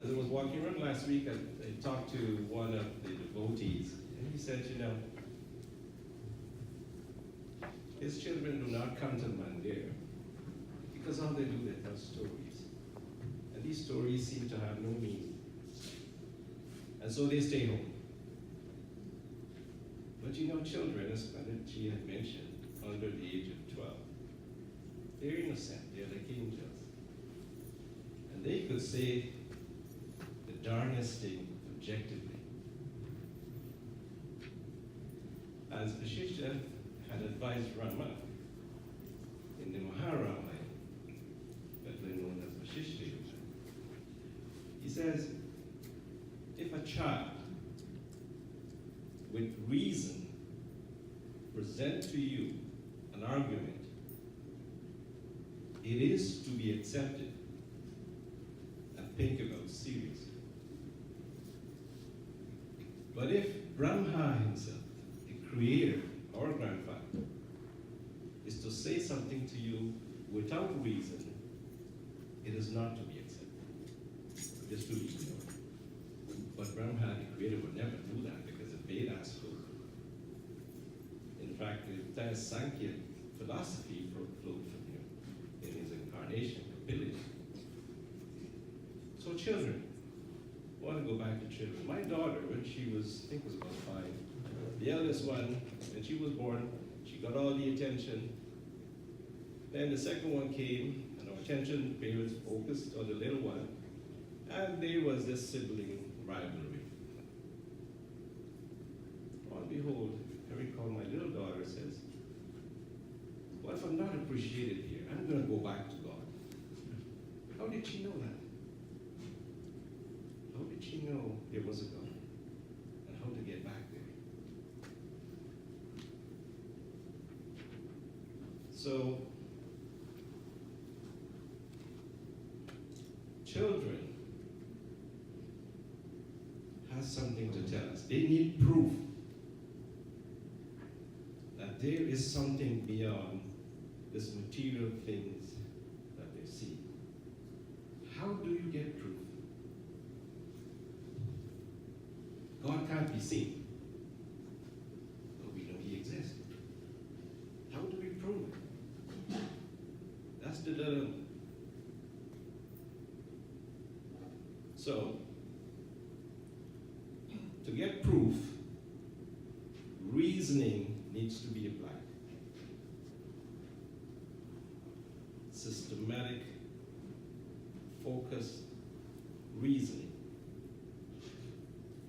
As I was walking around last week, I talked to one of the devotees, and he said, you know, his children do not come to the mandir because all they do, they tell stories. And these stories seem to have no meaning. And so they stay home. But you know, children, as she had mentioned, under the age of 12, they're innocent, they're like angels. And they could say the darnest thing objectively. As Ashishya had advised Rama in the Maharamayana, better known as Vashishta Yuga, he says, if a child with reason present to you an argument, it is to be accepted and think about seriously. But if Brahma himself, the creator, our grandfather, is to say something to you without reason, it is not to be accepted. Just to be ignored. But Brahma, the creator, would never do that because the Vedas spoke. In fact, the entire Sankhya philosophy flowed from him in his incarnation ability. So children, I want to go back to children. My daughter, when she was, I think was about 5, the eldest one, when she was born, she got all the attention. Then the second one came, and our attention, parents focused on the little one, and there was this sibling rivalry. Lo and behold, I recall my little daughter says, well, if I'm not appreciated here, I'm going to go back to God. How did she know that? How did she know there was a God? And how to get back there? So, children has something to tell us. They need proof that there is something beyond this material things that they see. How do you get proof? God can't be seen, but we know he exists. How do we prove it? That's the dilemma. So, to get proof, reasoning needs to be applied. Systematic, focused reasoning.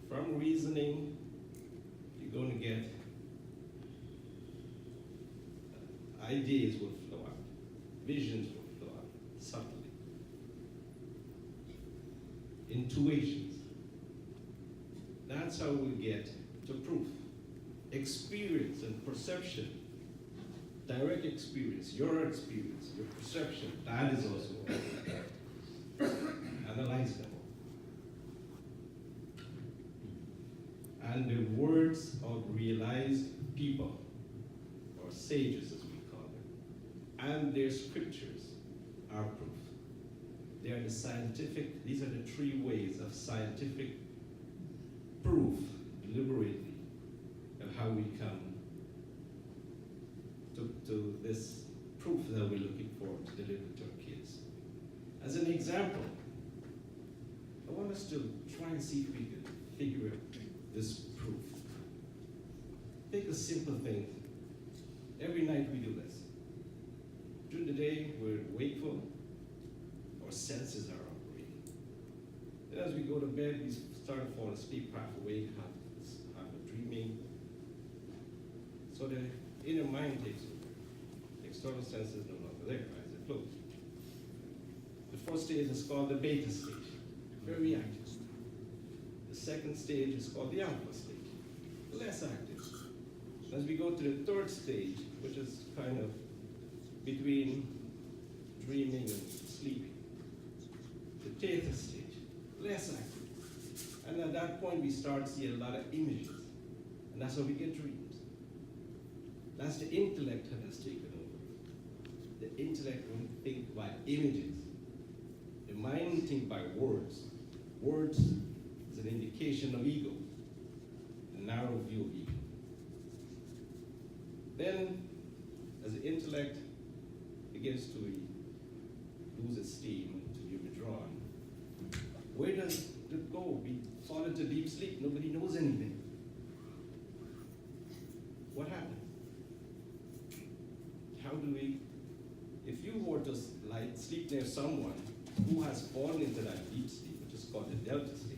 From reasoning, you're going to get ideas will flow out, visions will flow out subtly. Intuitions. That's how we get to proof. Experience and perception. Direct experience, your perception, that is also analyze them. And the words of realized people, or sages as we call them, and their scriptures are proof. They are the scientific, these are the 3 ways of scientific proof, deliberately, of how we come to this proof that we're looking forward to deliver to our kids. As an example, I want us to try and see if we can figure out this proof. Take a simple thing. Every night we do this. During the day, we're wakeful, our senses are operating. Then as we go to bed, we start to fall asleep, half awake, half dreaming. So the inner mind takes over. The external senses no longer there, eyes are closed. The first stage is called the beta stage, very active. The second stage is called the alpha stage, less active. As we go to the third stage, which is kind of between dreaming and sleeping, the theta stage, less active. And at that point, we start seeing a lot of images. And that's how we get dreams. That's the intellect that has taken over. The intellect will think by images. The mind thinks by words. Words is an indication of ego, a narrow view of ego. Then, as the intellect begins to lose its steam, to be withdrawn, where does it go? We fall into deep sleep. Nobody knows anything. What happens? How do we, if you were to sleep near someone who has fallen into that deep sleep, which is called the delta state,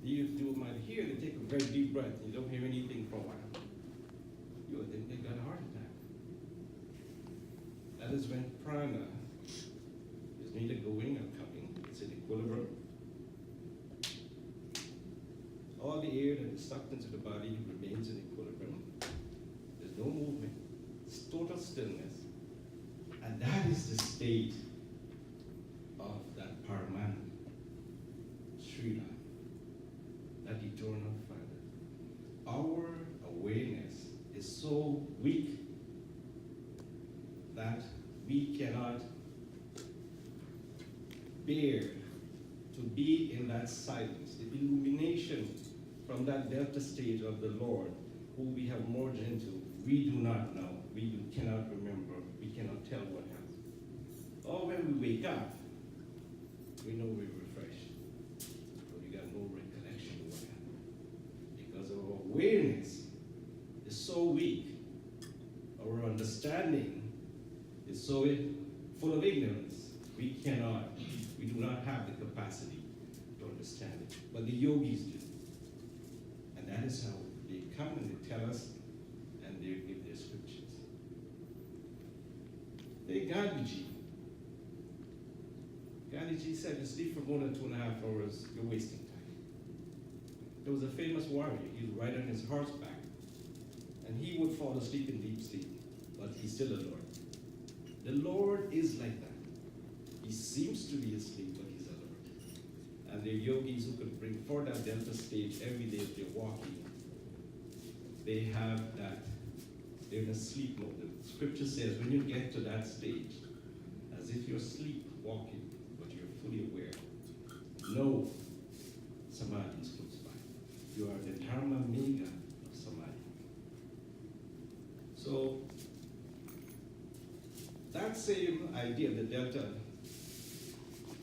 you might hear they take a very deep breath, and you don't hear anything for a while. You would think they got a heart attack. That is when prana is neither going or coming, it's in equilibrium. All the air that is sucked into the body remains in equilibrium. There's no movement. It's total stillness. And that is the state of that Paraman, Srila, that eternal Father. Our awareness is so weak that we cannot bear to be in that silence, the illumination from that delta stage of the Lord, who we have merged into. We do not know, we cannot remember, we cannot tell what happened. Or when we wake up, we know we're refreshed, but we got no recollection of what happened. Because our awareness is so weak, our understanding is so full of ignorance, we do not have the capacity to understand it. But the yogis do. And that is how they come and they tell us and they give their scriptures. The Gandhiji said, to sleep for more than 2.5 hours, you're wasting time. There was a famous warrior, he would ride on his horseback, and he would fall asleep in deep sleep, but he's still a Lord. The Lord is like that. He seems to be asleep, but he's a Lord. And the yogis who could bring forth that delta stage every day if they're walking, they have that, they're in a sleep mode. The scripture says when you get to that stage, as if you're sleepwalking, but you're fully aware, no samadhi is close by. You are the Dharma mega of samadhi. So, that same idea, the delta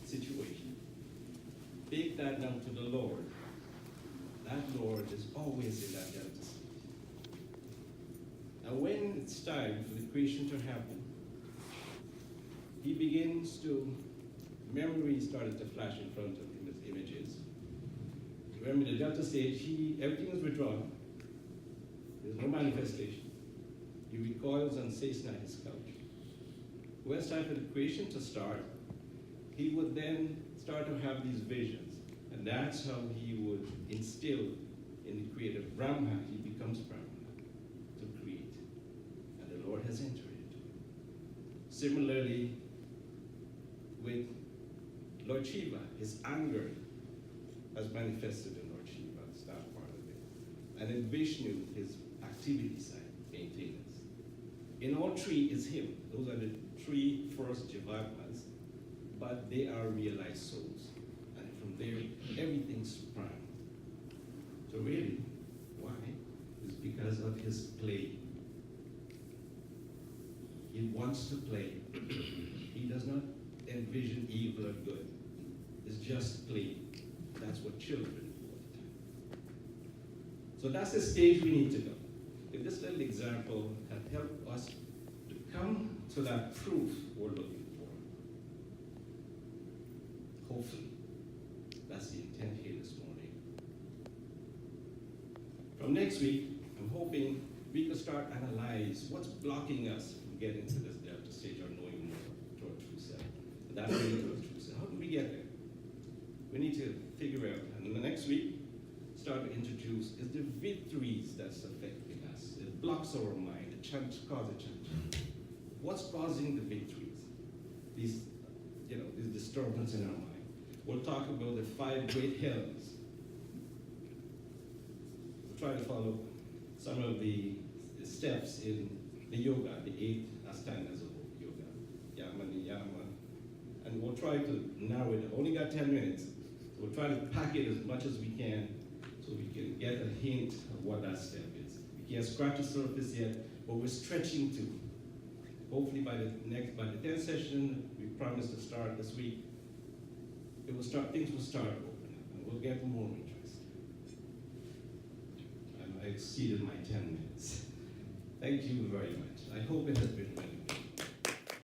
situation, take that down to the Lord. That Lord is always in that delta state. Now when it's time for the creation to happen, he begins to, memory started to flash in front of him as images. Remember the delta stage, everything is withdrawn. There's no manifestation. He recoils on Cessna, his couch. When it's time for the creation to start, he would then start to have these visions. And that's how he would instill in the creator Brahma, he becomes Brahma to create. And the Lord has entered into it. Similarly, with Lord Shiva, his anger has manifested in Lord Shiva, that's that part of it. And in Vishnu, his activity side, maintenance. In all three is him. Those are the 3 first Jivatmas, but they are realized souls. And from there, everything's prime. So really, why? It's because of his play. He wants to play. He does not envision evil or good. It's just play. That's what children do all the time. So that's the stage we need to go. If this little example had helped us to come to that proof we're looking for, hopefully, that's the intent here this morning. From next week, I'm hoping we can start analyze what's blocking us from getting to this delta stage or knowing more to our true self. And that's really to our true self. How do we get there? We need to figure out, and in the next week, start to introduce is the victories that's affecting us. It blocks our mind, it causes a change. What's causing the victories? These disturbance in our mind. We'll talk about the 5 great hells. We'll try to follow some of the steps in the yoga, the 8 astangas of yoga, yama, niyama, and we'll try to narrow it. Only got 10 minutes. So we're trying to pack it as much as we can so we can get a hint of what that step is. We can't scratch the surface yet, but we're stretching to. Hopefully by the 10th session, we promise to start this week, things will start opening up, and we'll get more interest. I exceeded my 10 minutes. Thank you very much. I hope it has been beneficial.